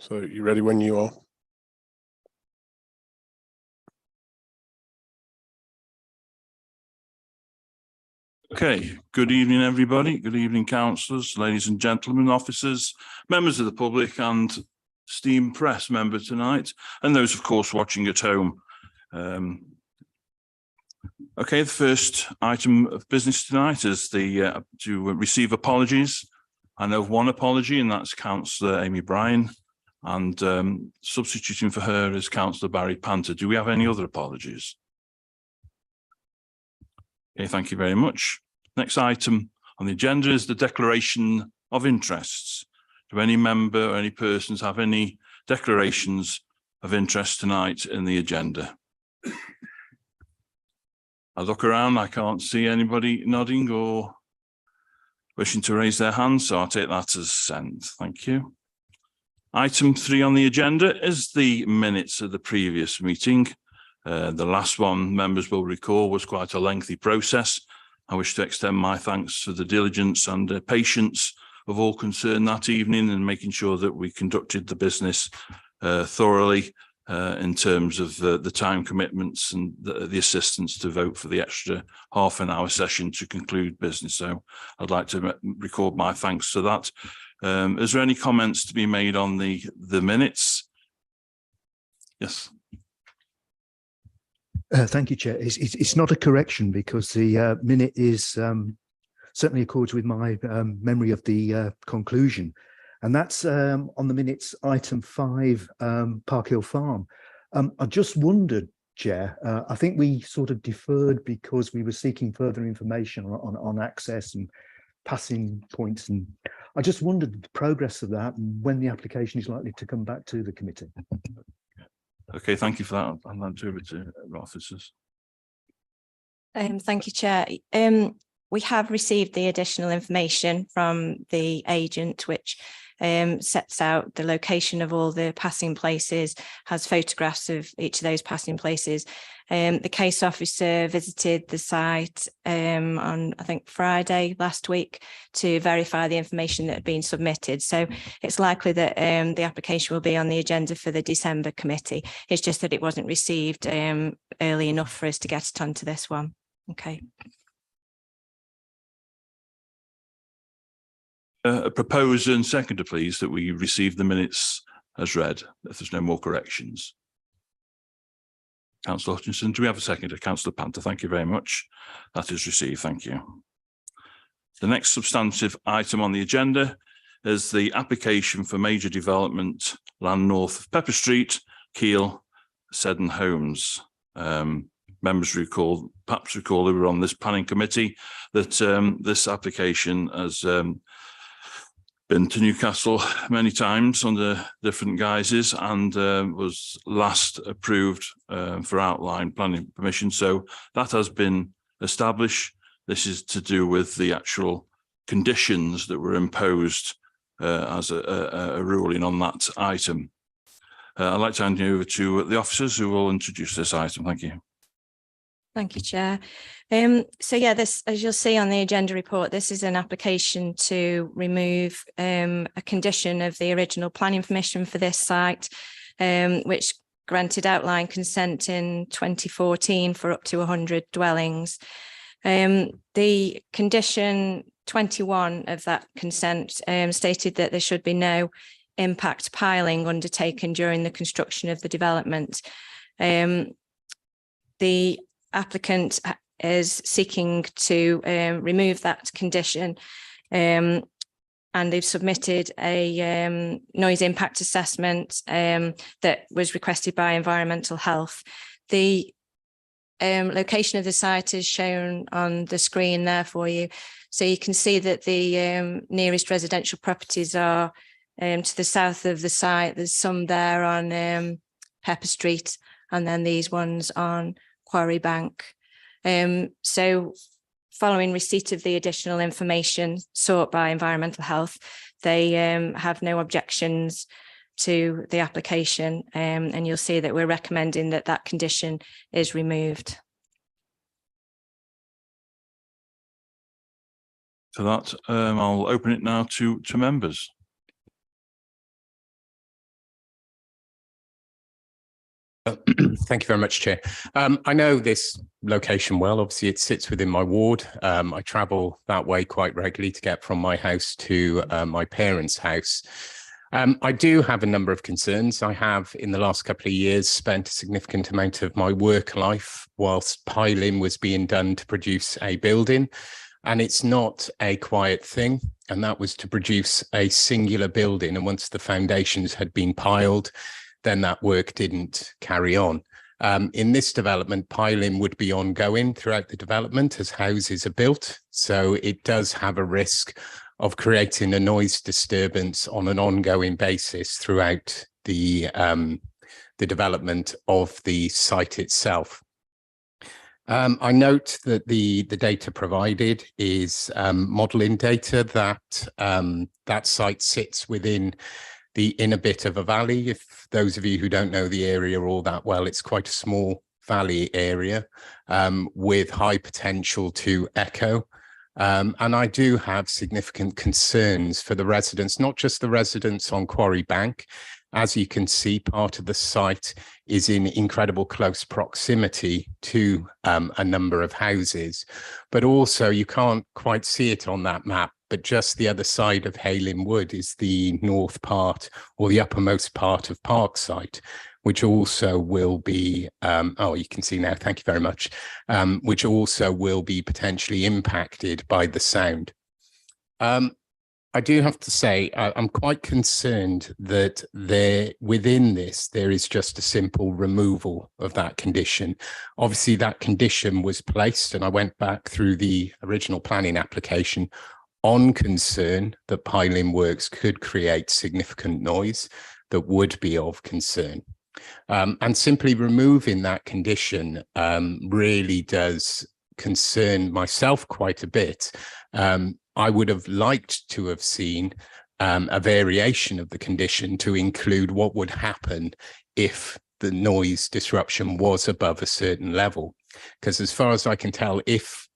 So you ready when you are? Okay, good evening, everybody. Good evening, councillors, ladies and gentlemen, officers, members of the public and esteemed press member tonight, and those, of course, watching at home. Okay, the first item of business tonight is to receive apologies. I know of one apology, and that's Councillor Amy Bryan, and substituting for her is Councillor Barry Panther. Do we have any other apologies? Okay, thank you very much. Next item on the agenda is the declaration of interests. Do any member or any persons have any declarations of interest tonight in the agenda? I look around, I can't see anybody nodding or wishing to raise their hand, so I'll take that as sent. Thank you. Item 3 on the agenda is the minutes of the previous meeting. The last one, members will recall, was quite a lengthy process. I wish to extend my thanks for the diligence and patience of all concerned that evening and making sure that we conducted the business thoroughly in terms of the time commitments and the assistance to vote for the extra half-an-hour session to conclude business. So I'd like to record my thanks to that. Is there any comments to be made on the minutes? Yes. Thank you, Chair. It's not a correction because the minute is certainly accords with my memory of the conclusion. And that's on the minutes, item 5, Park Hill Farm. I just wondered, Chair, I think we sort of deferred because we were seeking further information on access and passing points. And I just wondered the progress of that and when the application is likely to come back to the committee. Okay, thank you for that. I'll hand over to officers. Thank you, Chair. We have received the additional information from the agent, which sets out the location of all the passing places, has photographs of each of those passing places. The case officer visited the site on, I think, Friday last week to verify the information that had been submitted. So it's likely that the application will be on the agenda for the December committee. It's just that it wasn't received early enough for us to get it onto this one. Okay. A proposer and seconder, please, that we receive the minutes as read, if there's no more corrections. Councillor Hutchinson, do we have a seconder? Councillor Panther, thank you very much. That is received, thank you. The next substantive item on the agenda is the application for major development land north of Pepper Street, Keele, Seddon Homes. Members perhaps recall who were on this planning committee that this application has been to Newcastle many times under different guises and was last approved for outline planning permission. So that has been established. This is to do with the actual conditions that were imposed as a ruling on that item. I'd like to hand you over to the officers who will introduce this item. Thank you. Thank you, Chair. So yeah, this, as you'll see on the agenda report, this is an application to remove a condition of the original planning permission for this site, which granted outline consent in 2014 for up to 100 dwellings. The condition 21 of that consent stated that there should be no impact piling undertaken during the construction of the development. The applicant is seeking to remove that condition, and they've submitted a noise impact assessment that was requested by Environmental Health. The location of the site is shown on the screen there for you. So you can see that the nearest residential properties are to the south of the site. There's some there on Pepper Street, and then these ones on Quarry Bank. So following receipt of the additional information sought by Environmental Health, they have no objections to the application, and you'll see that we're recommending that that condition is removed. For that, I'll open it now to members. Thank you very much, Chair. I know this location well. Obviously, it sits within my ward. I travel that way quite regularly to get from my house to my parents' house. I do have a number of concerns. I have, in the last couple of years, spent a significant amount of my work life whilst piling was being done to produce a building. And it's not a quiet thing. And that was to produce a singular building. And once the foundations had been piled, then that work didn't carry on. In this development, piling would be ongoing throughout the development as houses are built. So it does have a risk of creating a noise disturbance on an ongoing basis throughout the development of the site itself. I note that the data provided is modelling data that site sits within the inner bit of a valley. If those of you who don't know the area all that well, it's quite a small valley area with high potential to echo. And I do have significant concerns for the residents, not just the residents on Quarry Bank. As you can see, part of the site is in incredible close proximity to a number of houses, but also you can't quite see it on that map, but just the other side of Hayling Wood is the north part or the uppermost part of Parkside, which also will be, oh, you can see now, thank you very much, which also will be potentially impacted by the sound. I do have to say, I'm quite concerned that within this, there is just a simple removal of that condition. Obviously, that condition was placed, and I went back through the original planning application on concern that piling works could create significant noise that would be of concern. And simply removing that condition really does concern myself quite a bit. I would have liked to have seen a variation of the condition to include what would happen if the noise disruption was above a certain level. Because as far as I can tell, if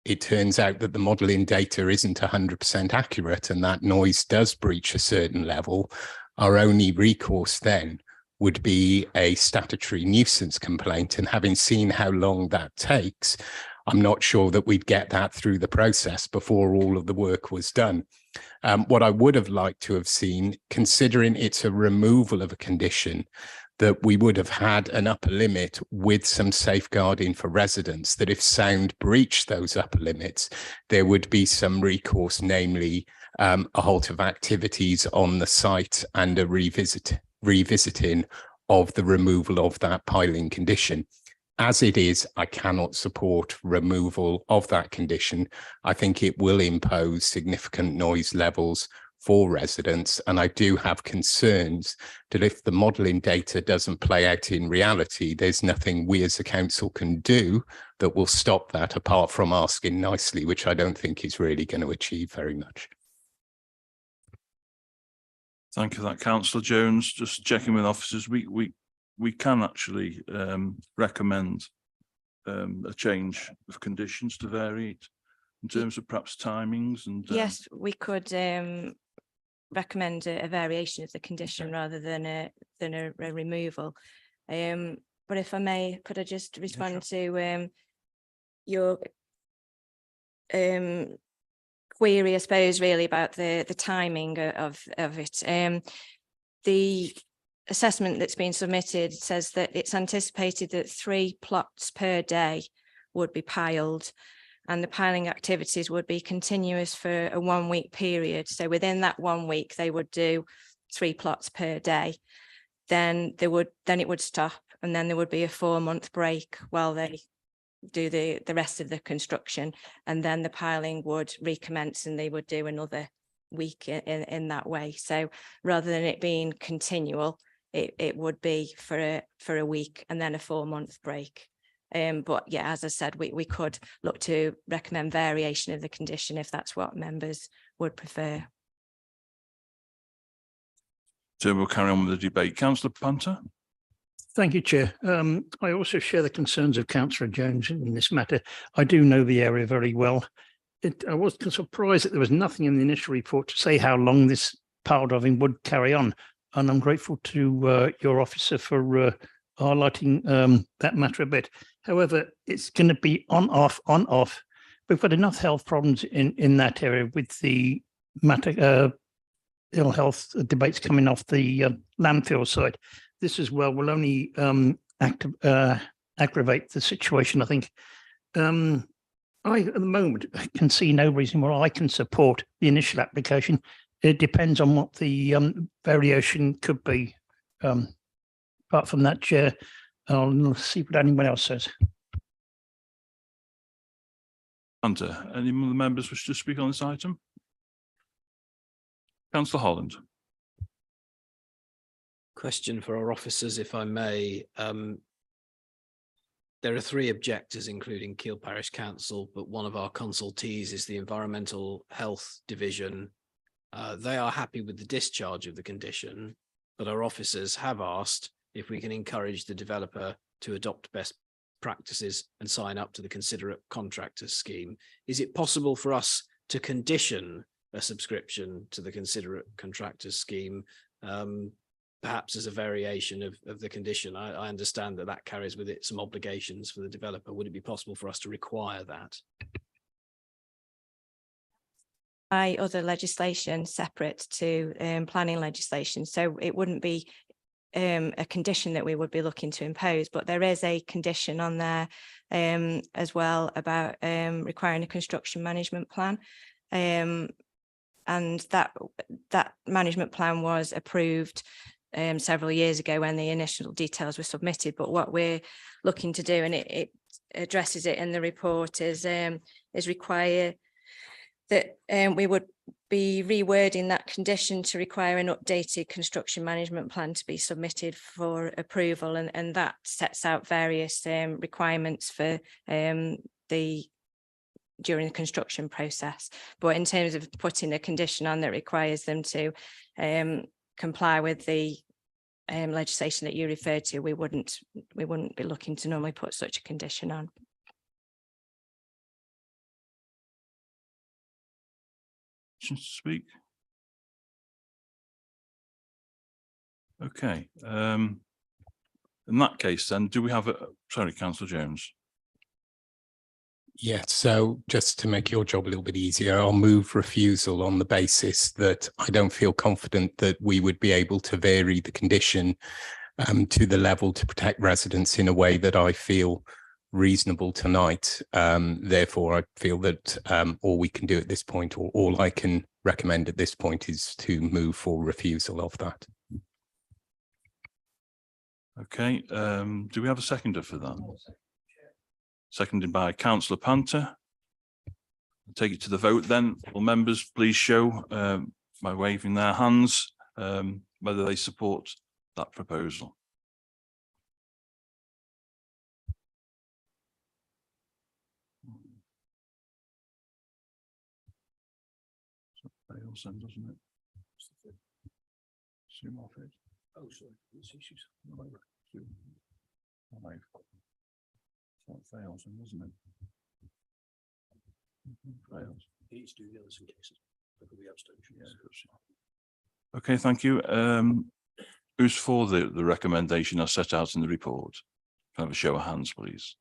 it turns out that the modelling data isn't 100% accurate and that noise does breach a certain level, our only recourse then would be a statutory nuisance complaint. And having seen how long that takes, I'm not sure that we'd get that through the process before all of the work was done. What I would have liked to have seen, considering it's a removal of a condition, that we would have had an upper limit with some safeguarding for residents, that if sound breached those upper limits, there would be some recourse, namely a halt of activities on the site and a revisiting of the removal of that piling condition. As it is, I cannot support removal of that condition. I think it will impose significant noise levels for residents, and I do have concerns that if the modelling data doesn't play out in reality, there's nothing we as a council can do that will stop that, apart from asking nicely, which I don't think is really going to achieve very much. Thank you for that, Councillor Jones. Just checking with officers, we can actually recommend a change of conditions to vary it in terms of perhaps timings and. Yes, we could recommend a variation of the condition rather than a removal. But if I may, could I just respond to your query, I suppose, really about the timing of it. The assessment that's been submitted says that it's anticipated that 3 plots per day would be piled, and the piling activities would be continuous for a 1-week period. So within that 1 week, they would do 3 plots per day. Then it would stop, and then there would be a 4-month break while they do the rest of the construction, and then the piling would recommence and they would do another week in that way. So rather than it being continual, it would be for a week and then a 4-month break. But yeah, as I said, we could look to recommend variation of the condition if that's what members would prefer. So we'll carry on with the debate. Councillor Panther. Thank you, Chair. I also share the concerns of Councillor Jones in this matter. I do know the area very well. I was surprised that there was nothing in the initial report to say how long this pile driving would carry on. And I'm grateful to your officer for highlighting that matter a bit. However, it's going to be on, off, on, off. We've got enough health problems in that area with the matter, ill health debates coming off the landfill side. This as well will only aggravate the situation, I think. At the moment, can see no reason why I can support the initial application. It depends on what the variation could be. Apart from that, Chair, I'll see what anyone else says. Hunter, any of the members wish to speak on this item? Councillor Holland. Question for our officers, if I may. There are 3 objectors, including Keele Parish Council, but one of our consultees is the Environmental Health Division. They are happy with the discharge of the condition, but our officers have asked if we can encourage the developer to adopt best practices and sign up to the considerate contractors scheme. Is it possible for us to condition a subscription to the considerate contractors scheme, perhaps as a variation of the condition? I understand that carries with it some obligations for the developer. Would it be possible for us to require that? By other legislation separate to planning legislation, so it wouldn't be a condition that we would be looking to impose, but there is a condition on there as well about requiring a construction management plan, and that management plan was approved several years ago when the initial details were submitted. But what we're looking to do, and it addresses it in the report, is require that we would be rewording that condition to require an updated construction management plan to be submitted for approval, and that sets out various requirements for during the construction process. But in terms of putting a condition on that requires them to comply with the legislation that you referred to, we wouldn't be looking to normally put such a condition on. To speak? Okay. In that case, then, do we have a? Sorry, Councillor Jones. Yeah, so just to make your job a little bit easier, I'll move refusal on the basis that I don't feel confident that we would be able to vary the condition to the level to protect residents in a way that I feel reasonable tonight. Therefore, I feel that all we can do at this point, or all I can recommend at this point, is to move for refusal of that. Okay. Do we have a seconder for that? Seconded by Councillor Panther. I'll take it to the vote then. Will members please show by waving their hands whether they support that proposal? Fails then, doesn't it? Oh, sorry. That fails, doesn't it? Fails. Each do the others in cases. There could be abstentions. Yeah. Okay, thank you. Who's for the recommendation as set out in the report? Can I have a show of hands, please?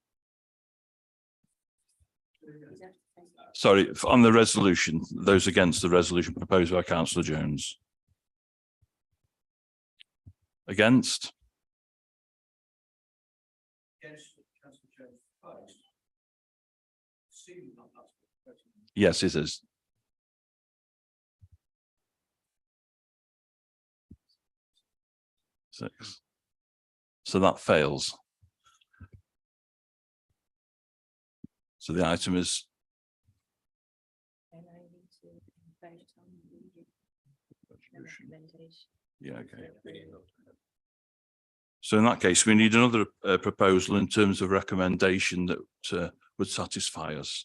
Sorry, on the resolution, those against the resolution proposed by Councillor Jones. Against? Yes, it is. Six. So that fails. So the item is. Yeah, okay. So in that case, we need another proposal in terms of recommendation that would satisfy us.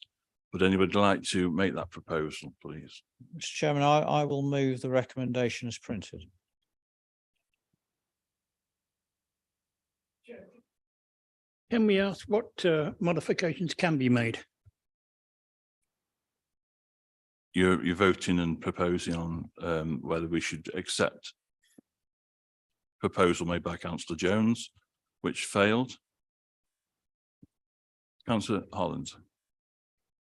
Would anybody like to make that proposal, please? Mr. Chairman, I will move the recommendation as printed. Can we ask what modifications can be made? You're voting and proposing on whether we should accept proposal made by Councillor Jones which failed. Councillor Holland.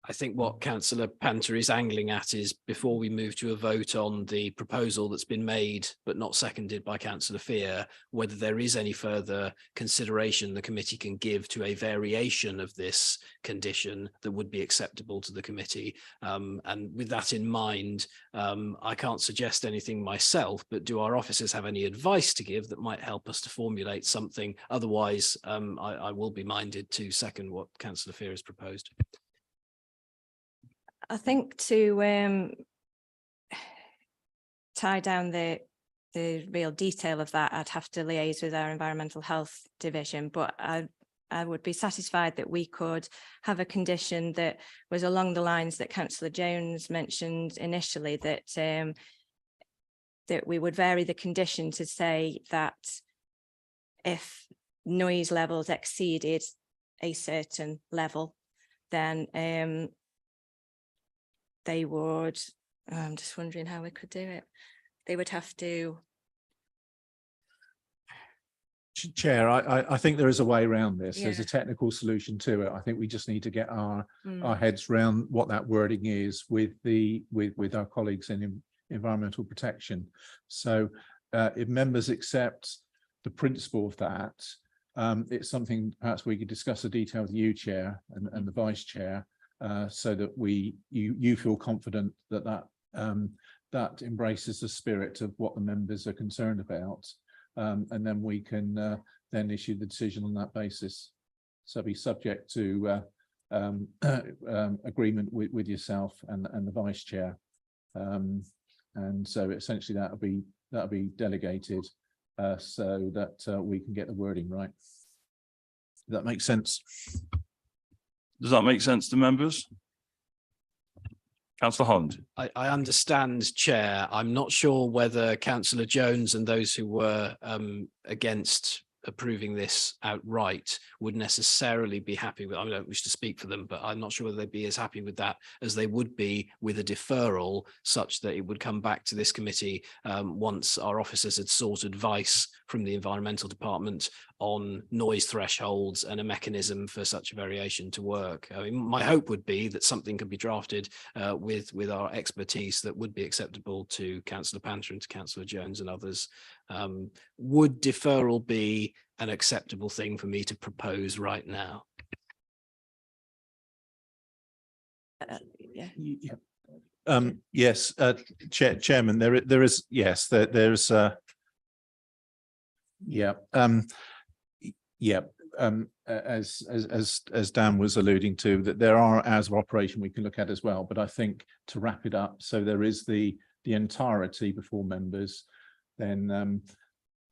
I think what Councillor Panther is angling at is, before we move to a vote on the proposal that's been made but not seconded by Councillor Fear, whether there is any further consideration the committee can give to a variation of this condition that would be acceptable to the committee. And with that in mind, I can't suggest anything myself, but do our officers have any advice to give that might help us to formulate something? Otherwise, I will be minded to second what Councillor Fear has proposed. I think to tie down the real detail of that, I'd have to liaise with our environmental health division, but I would be satisfied that we could have a condition that was along the lines that Councillor Jones mentioned initially, that that we would vary the condition to say that if noise levels exceeded a certain level, then they would, I'm just wondering how we could do it. They would have to. Chair, I think there is a way around this. Yeah. There's a technical solution to it. I think we just need to get our heads around what that wording is with our colleagues in environmental protection. So if members accept the principle of that, it's something perhaps we could discuss the detail with you, Chair, and the Vice Chair, so that you feel confident that that embraces the spirit of what the members are concerned about, and then we can then issue the decision on that basis. So be subject to agreement with yourself and the Vice Chair, and so essentially that'll be delegated so that we can get the wording right. Does that make sense? Does that make sense to members? Councillor Holland. I understand, Chair. I'm not sure whether Councillor Jones and those who were against approving this outright would necessarily be happy with, I don't wish to speak for them, but I'm not sure whether they'd be as happy with that as they would be with a deferral, such that it would come back to this committee once our officers had sought advice from the environmental department on noise thresholds and a mechanism for such a variation to work. I mean, my hope would be that something could be drafted with our expertise that would be acceptable to Councillor Panther and to Councillor Jones and others. Would deferral be an acceptable thing for me to propose right now? Yeah. Yes, Chairman, there is, yes, there's as Dan was alluding to, that there are hours of operation we can look at as well. But I think to wrap it up, so there is the entirety before members, then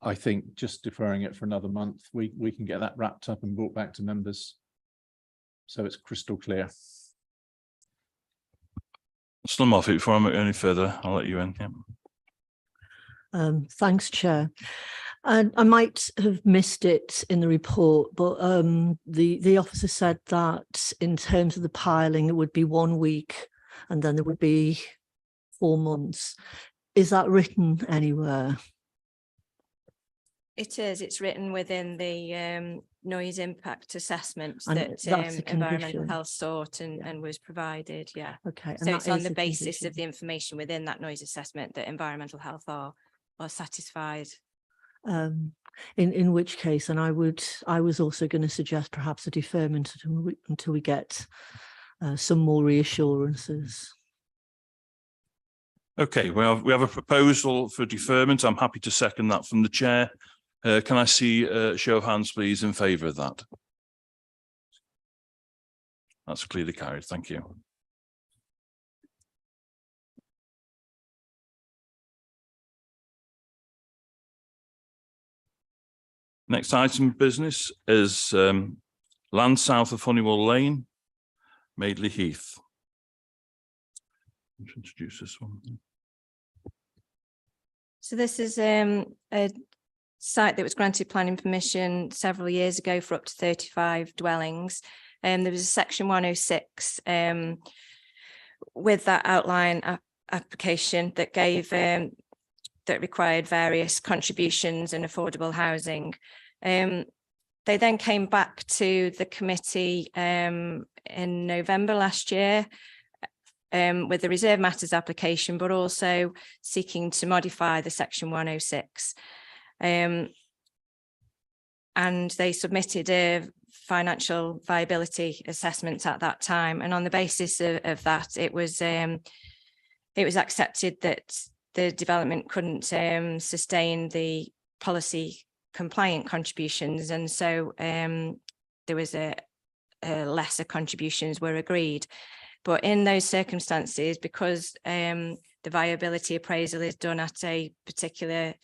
I think just deferring it for another month, we can get that wrapped up and brought back to members, so it's crystal clear. Mr. Moffat, before I move any further, I'll let you in. Yeah. Thanks, Chair. And I might have missed it in the report, but the officer said that in terms of the piling, it would be 1 week and then there would be 4 months. Is that written anywhere? It is. It's written within the noise impact assessment And that that's a environmental condition. health sought and was provided. Yeah. Okay. and So that it's on is the a basis condition. of the information within that noise assessment that environmental health are satisfied. In which case, and I was also going to suggest perhaps a deferment until we get some more reassurances. Okay, well, we have a proposal for deferment. I'm happy to second that from the chair. Can I see a show of hands, please, in favour of that? That's clearly carried. Thank you. Next item of business is land south of Honeywell Lane, Madeley Heath. Let's introduce this one. So this is a site that was granted planning permission several years ago for up to 35 dwellings. There was a section 106 with that outline application that gave that required various contributions and affordable housing. The They then came back to the committee in November last year with the Reserve Matters application, but also seeking to modify the Section 106. And they submitted a financial viability assessment at that time. And on the basis of that, it was accepted that the development couldn't sustain the policy compliant contributions, and so there was a lesser contributions were agreed. But in those circumstances, because the viability appraisal is done at a particular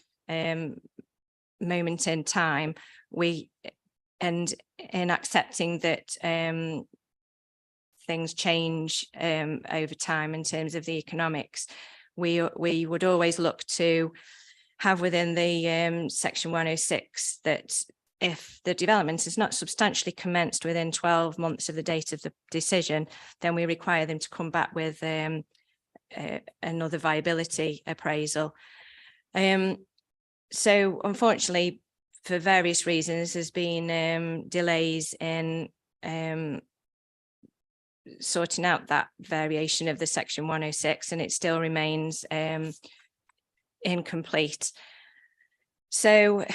moment in time, and in accepting that things change over time in terms of the economics, we would always look to have within the Section 106 that if the development is not substantially commenced within 12 months of the date of the decision, then we require them to come back with another viability appraisal. So unfortunately, for various reasons, there's been delays in sorting out that variation of the Section 106, and it still remains incomplete. So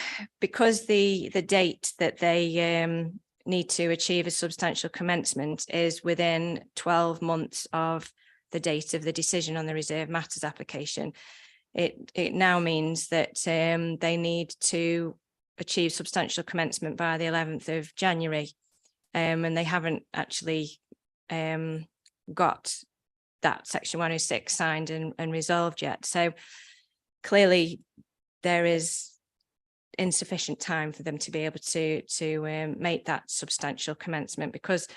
because the date that they need to achieve a substantial commencement is within 12 months of the date of the decision on the Reserve Matters application, it now means that they need to achieve substantial commencement by the 11th of January, and they haven't actually got that Section 106 signed and resolved yet. So clearly there is insufficient time for them to be able to make that substantial commencement, because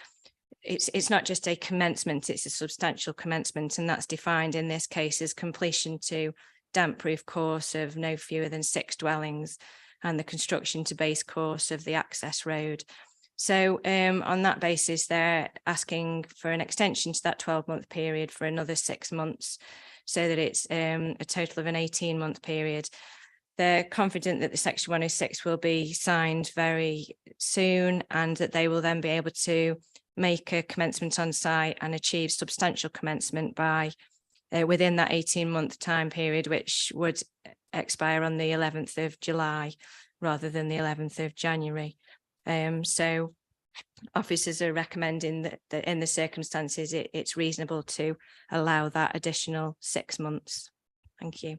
it's not just a commencement, it's a substantial commencement, and that's defined in this case as completion to damp-proof course of no fewer than 6 dwellings and the construction to base course of the access road. So on that basis, they're asking for an extension to that 12-month period for another 6 months, so that it's a total of an 18-month period. They're confident that the Section 106 will be signed very soon, and that they will then be able to make a commencement on site and achieve substantial commencement by within that 18-month time period, which would expire on the 11th of July rather than the 11th of January. So officers are recommending that in the circumstances, it's reasonable to allow that additional 6 months. Thank you.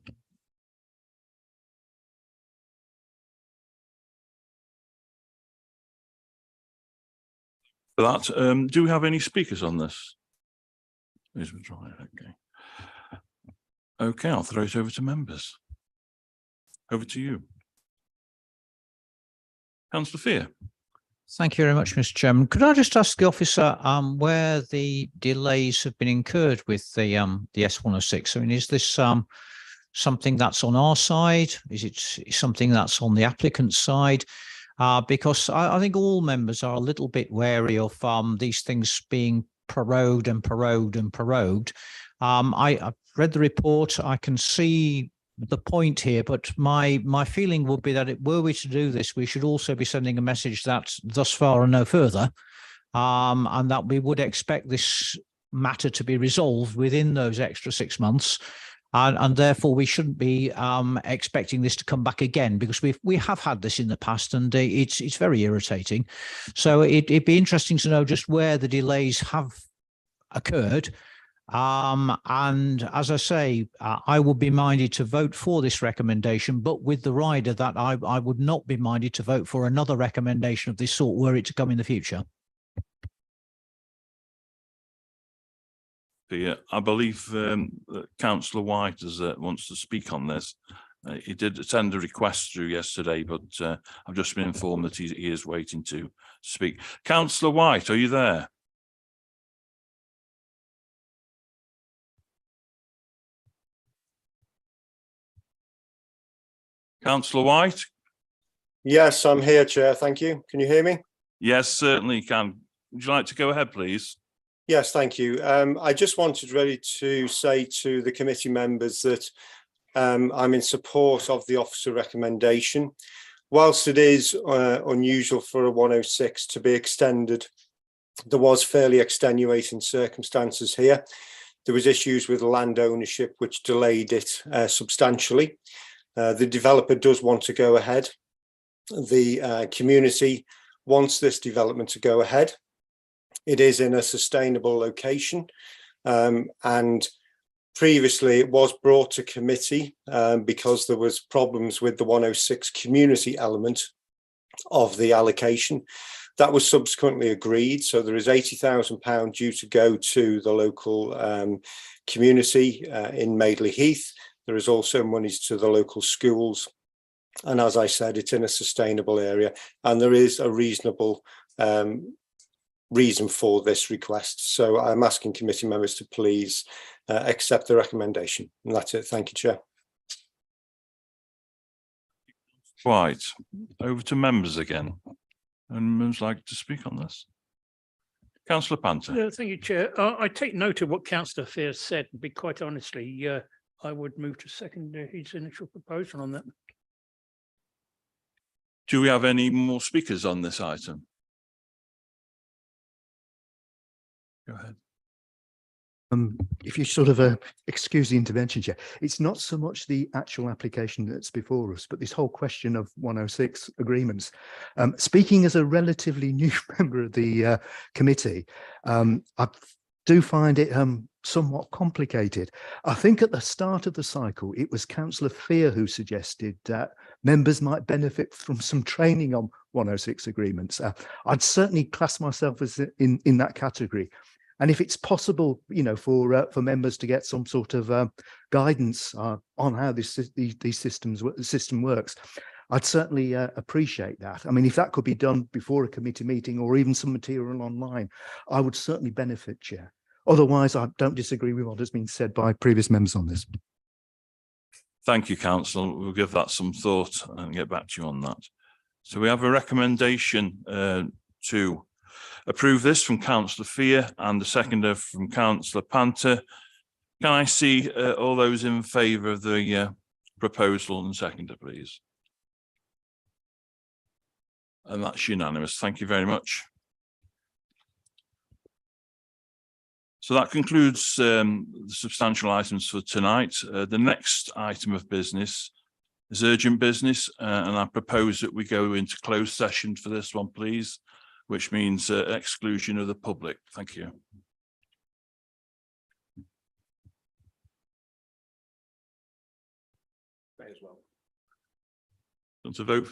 For that, do we have any speakers on this? Okay. Okay, I'll throw it over to members. Over to you. Councillor Fear. Thank you very much, Mr. Chairman. Could I just ask the officer where the delays have been incurred with the S106? I mean, is this something that's on our side? Is it something that's on the applicant's side? Because I think all members are a little bit wary of these things being prorogued and prorogued and prorogued. I've read the report. I can see the point here, but my feeling would be that were we to do this, we should also be sending a message that thus far and no further, and that we would expect this matter to be resolved within those extra 6 months. And therefore, we shouldn't be expecting this to come back again, because we have had this in the past, and it's very irritating. So it'd be interesting to know just where the delays have occurred. And as I say, I would be minded to vote for this recommendation, but with the rider that I would not be minded to vote for another recommendation of this sort were it to come in the future. I believe that Councillor White wants to speak on this. He did send a request through yesterday, but I've just been informed that he is waiting to speak. Councillor White, are you there? Councillor White? Yes, I'm here, Chair. Thank you. Can you hear me? Yes, certainly can. Would you like to go ahead, please? Yes, thank you. I just wanted really to say to the committee members that I'm in support of the officer recommendation. whilst it is unusual for a 106 to be extended, there was fairly extenuating circumstances here. There was issues with land ownership which delayed it substantially. The developer does want to go ahead. The community wants this development to go ahead. It is in a sustainable location, and previously it was brought to committee because there was problems with the 106 community element of the allocation. That was subsequently agreed. So there is £80,000 due to go to the local community in Madeley Heath. There is also monies to the local schools. And as I said, it's in a sustainable area, and there is a reasonable reason for this request. So I'm asking committee members to please accept the recommendation. And that's it. Thank you, Chair. Right, over to members again. And members like to speak on this? Councillor Panther. Thank you, Chair. I take note of what Councillor Fear said, and be quite honestly, I would move to second his initial proposal on that. Do we have any more speakers on this item? Go ahead. If you sort of excuse the intervention, Chair, it's not so much the actual application that's before us, but this whole question of 106 agreements. Speaking as a relatively new member of the committee, I do find it somewhat complicated. I think at the start of the cycle, it was Councillor Fear who suggested that members might benefit from some training on 106 agreements. I'd certainly class myself as in that category. And if it's possible, you know, for members to get some sort of guidance on how this system works, I'd certainly appreciate that. I mean, if that could be done before a committee meeting or even some material online, I would certainly benefit, Chair. Otherwise, I don't disagree with what has been said by previous members on this. Thank you, Councillor. We'll give that some thought and get back to you on that. So we have a recommendation to approve this from Councillor Fear and the seconder from Councillor Panther. Can I see all those in favour of the proposal and seconder, please? And that's unanimous. Thank you very much. So that concludes the substantial items for tonight. The next item of business is urgent business, and I propose that we go into closed session for this one, please, which means exclusion of the public. Thank you. Want to vote for